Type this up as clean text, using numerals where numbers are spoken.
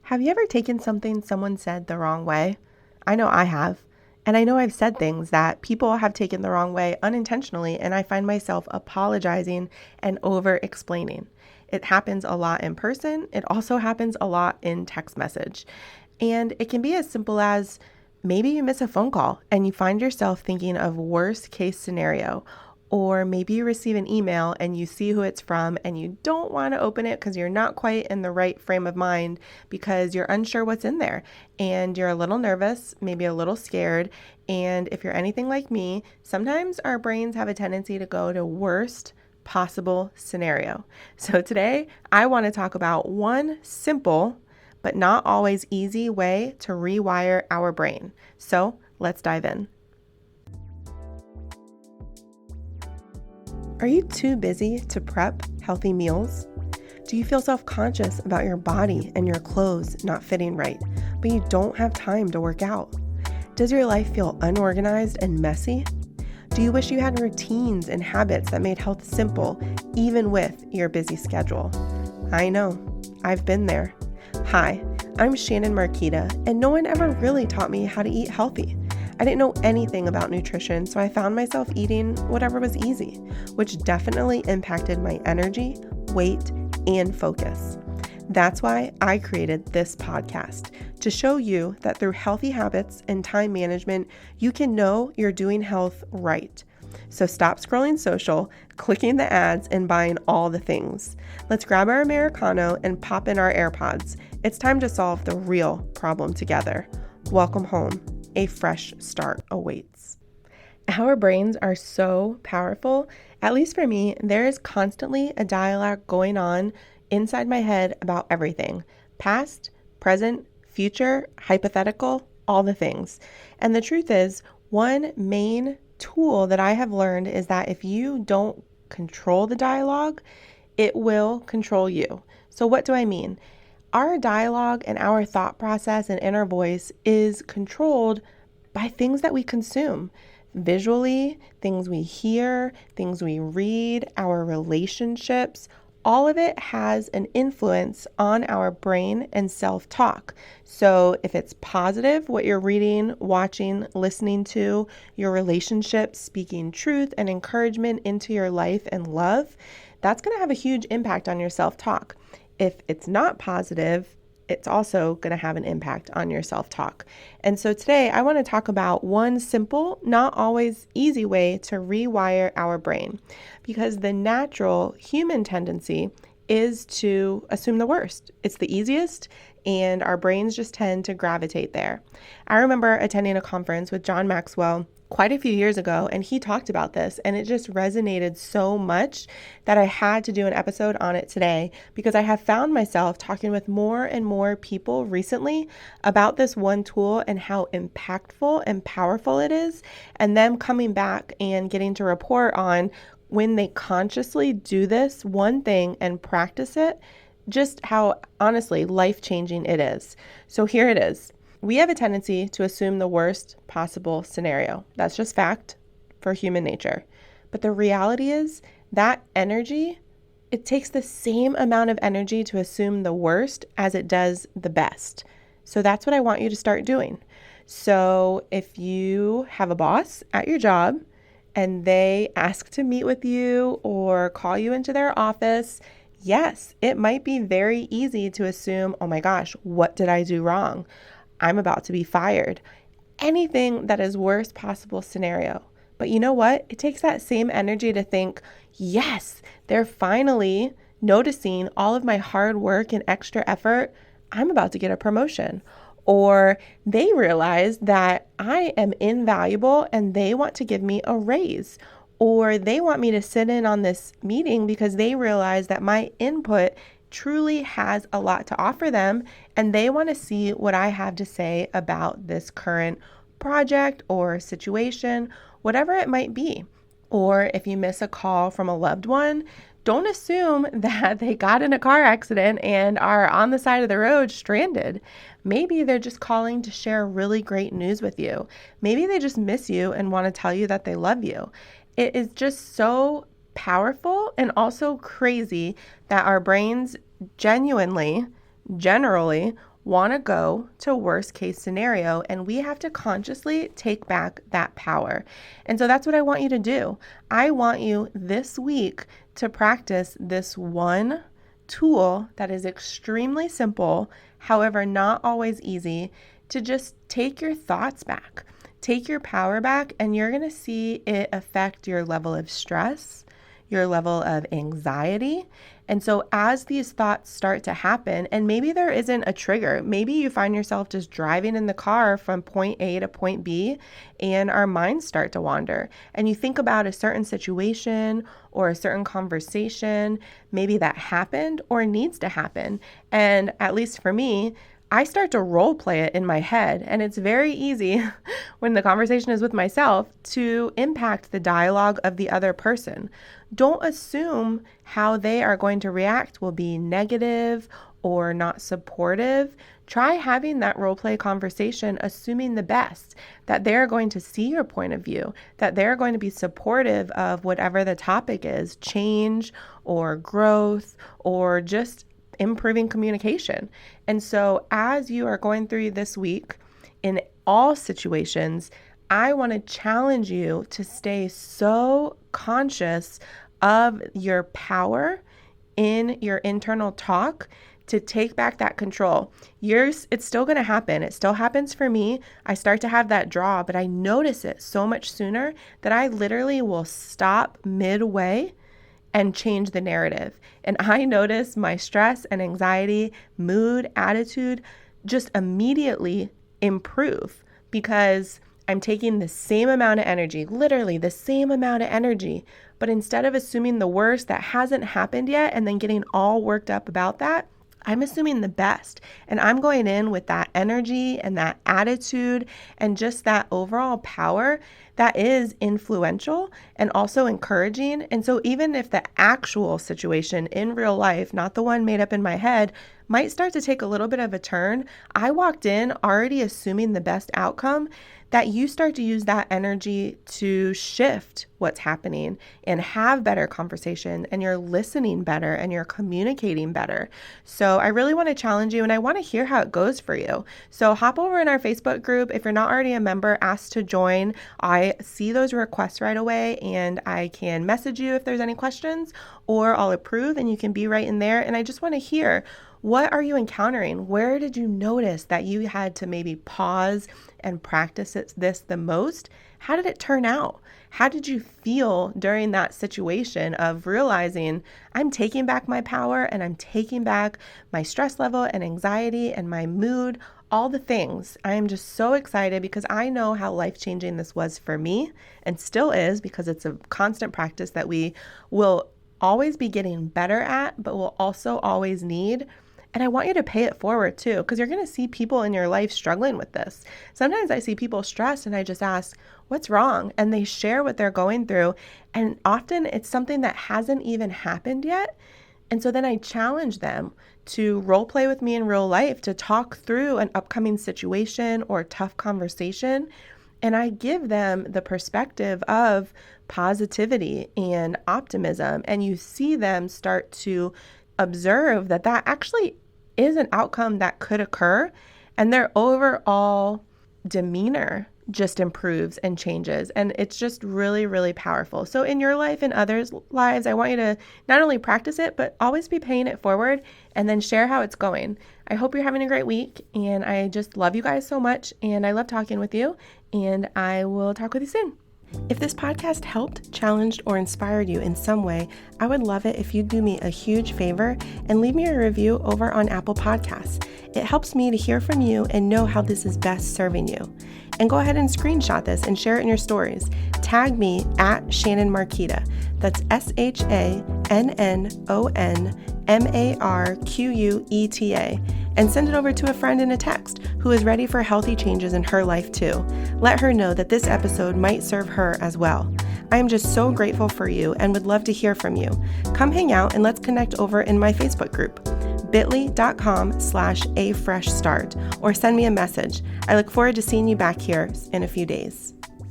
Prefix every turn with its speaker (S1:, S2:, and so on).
S1: Have you ever taken something someone said the wrong way? I know I have. And I know I've said things that people have taken the wrong way unintentionally, and I find myself apologizing and over explaining. It happens a lot in person. It also happens a lot in text message. And it can be as simple as maybe you miss a phone call and you find yourself thinking of worst case scenario. Or maybe you receive an email and you see who it's from and you don't want to open it because you're not quite in the right frame of mind because you're unsure what's in there and you're a little nervous, maybe a little scared. And if you're anything like me, sometimes our brains have a tendency to go to worst possible scenario. So today I want to talk about one simple but not always easy way to rewire our brain. So let's dive in. Are you too busy to prep healthy meals? Do you feel self-conscious about your body and your clothes not fitting right, but you don't have time to work out? Does your life feel unorganized and messy? Do you wish you had routines and habits that made health simple, even with your busy schedule? I know, I've been there. Hi, I'm Shannon Marquita, and no one ever really taught me how to eat healthy. I didn't know anything about nutrition, so I found myself eating whatever was easy, which definitely impacted my energy, weight, and focus. That's why I created this podcast, to show you that through healthy habits and time management, you can know you're doing health right. So stop scrolling social, clicking the ads, and buying all the things. Let's grab our Americano and pop in our AirPods. It's time to solve the real problem together. Welcome home. A fresh start awaits. Our brains are so powerful. At least for me, there is constantly a dialogue going on inside my head about everything. Past, present, future, hypothetical, all the things. And the truth is, one main tool that I have learned is that if you don't control the dialogue, it will control you. So what do I mean? Our dialogue and our thought process and inner voice is controlled by things that we consume. Visually, things we hear, things we read, our relationships, all of it has an influence on our brain and self-talk. So if it's positive, what you're reading, watching, listening to, your relationships, speaking truth and encouragement into your life and love, that's going to have a huge impact on your self-talk. If it's not positive, it's also going to have an impact on your self-talk. And so today I want to talk about one simple, not always easy way to rewire our brain, because the natural human tendency is to assume the worst. It's the easiest, and our brains just tend to gravitate there. I remember attending a conference with John Maxwell quite a few years ago, and he talked about this, and it just resonated so much that I had to do an episode on it today, because I have found myself talking with more and more people recently about this one tool and how impactful and powerful it is, and them coming back and getting to report on when they consciously do this one thing and practice it, just how honestly life-changing it is. So here it is. We have a tendency to assume the worst possible scenario. That's just fact for human nature. But the reality is that energy, it takes the same amount of energy to assume the worst as it does the best. So that's what I want you to start doing. So if you have a boss at your job and they ask to meet with you or call you into their office, yes, it might be very easy to assume, oh my gosh, what did I do wrong? I'm about to be fired. Anything that is worst possible scenario. But you know what? It takes that same energy to think, yes, they're finally noticing all of my hard work and extra effort. I'm about to get a promotion. Or they realize that I am invaluable and they want to give me a raise. Or they want me to sit in on this meeting because they realize that my input truly has a lot to offer them, and they want to see what I have to say about this current project or situation, whatever it might be. Or if you miss a call from a loved one, don't assume that they got in a car accident and are on the side of the road stranded. Maybe they're just calling to share really great news with you. Maybe they just miss you and want to tell you that they love you. It is just so powerful and also crazy that our brains generally want to go to worst case scenario, and we have to consciously take back that power. And so that's what I want you to do. I want you this week to practice this one tool that is extremely simple, however, not always easy, to just take your thoughts back, take your power back, and you're going to see it affect your level of stress, your level of anxiety. And so as these thoughts start to happen, and maybe there isn't a trigger, maybe you find yourself just driving in the car from point A to point B, and our minds start to wander. And you think about a certain situation or a certain conversation, maybe that happened or needs to happen. And at least for me, I start to role play it in my head, and it's very easy when the conversation is with myself to impact the dialogue of the other person. Don't assume how they are going to react will be negative or not supportive. Try having that role play conversation, assuming the best, that they're going to see your point of view, that they're going to be supportive of whatever the topic is, change or growth or just improving communication. And so as you are going through this week in all situations, I want to challenge you to stay so conscious of your power in your internal talk to take back that control. It's still going to happen. It still happens for me. I start to have that draw, but I notice it so much sooner that I literally will stop midway and change the narrative. And I notice my stress and anxiety, mood, attitude just immediately improve because I'm taking the same amount of energy, literally the same amount of energy, but instead of assuming the worst that hasn't happened yet and then getting all worked up about that, I'm assuming the best. And I'm going in with that energy and that attitude and just that overall power that is influential and also encouraging. And so even if the actual situation in real life, not the one made up in my head, might start to take a little bit of a turn, I walked in already assuming the best outcome, that you start to use that energy to shift what's happening and have better conversation, and you're listening better and you're communicating better. So I really want to challenge you, and I want to hear how it goes for you. So hop over in our Facebook group. If you're not already a member, ask to join. I see those requests right away, and I can message you if there's any questions, or I'll approve and you can be right in there. And I just want to hear, what are you encountering? Where did you notice that you had to maybe pause and practice this the most? How did it turn out? How did you feel during that situation of realizing I'm taking back my power and I'm taking back my stress level and anxiety and my mood, all the things? I am just so excited because I know how life-changing this was for me and still is, because it's a constant practice that we will always be getting better at, but will also always need. And I want you to pay it forward too, because you're going to see people in your life struggling with this. Sometimes I see people stressed and I just ask, what's wrong? And they share what they're going through. And often it's something that hasn't even happened yet. And so then I challenge them to role play with me in real life, to talk through an upcoming situation or tough conversation. And I give them the perspective of positivity and optimism. And you see them start to observe that actually is an outcome that could occur, and their overall demeanor just improves and changes. And it's just really, really powerful. So in your life and others' lives, I want you to not only practice it, but always be paying it forward and then share how it's going. I hope you're having a great week, and I just love you guys so much, and I love talking with you, and I will talk with you soon. If this podcast helped, challenged, or inspired you in some way, I would love it if you'd do me a huge favor and leave me a review over on Apple Podcasts. It helps me to hear from you and know how this is best serving you. And go ahead and screenshot this and share it in your stories. Tag me at Shannon Marquita. That's SHANNONMARQUETA. And send it over to a friend in a text who is ready for healthy changes in her life too. Let her know that this episode might serve her as well. I am just so grateful for you and would love to hear from you. Come hang out and let's connect over in my Facebook group, bit.ly.com/afreshstart, or send me a message. I look forward to seeing you back here in a few days.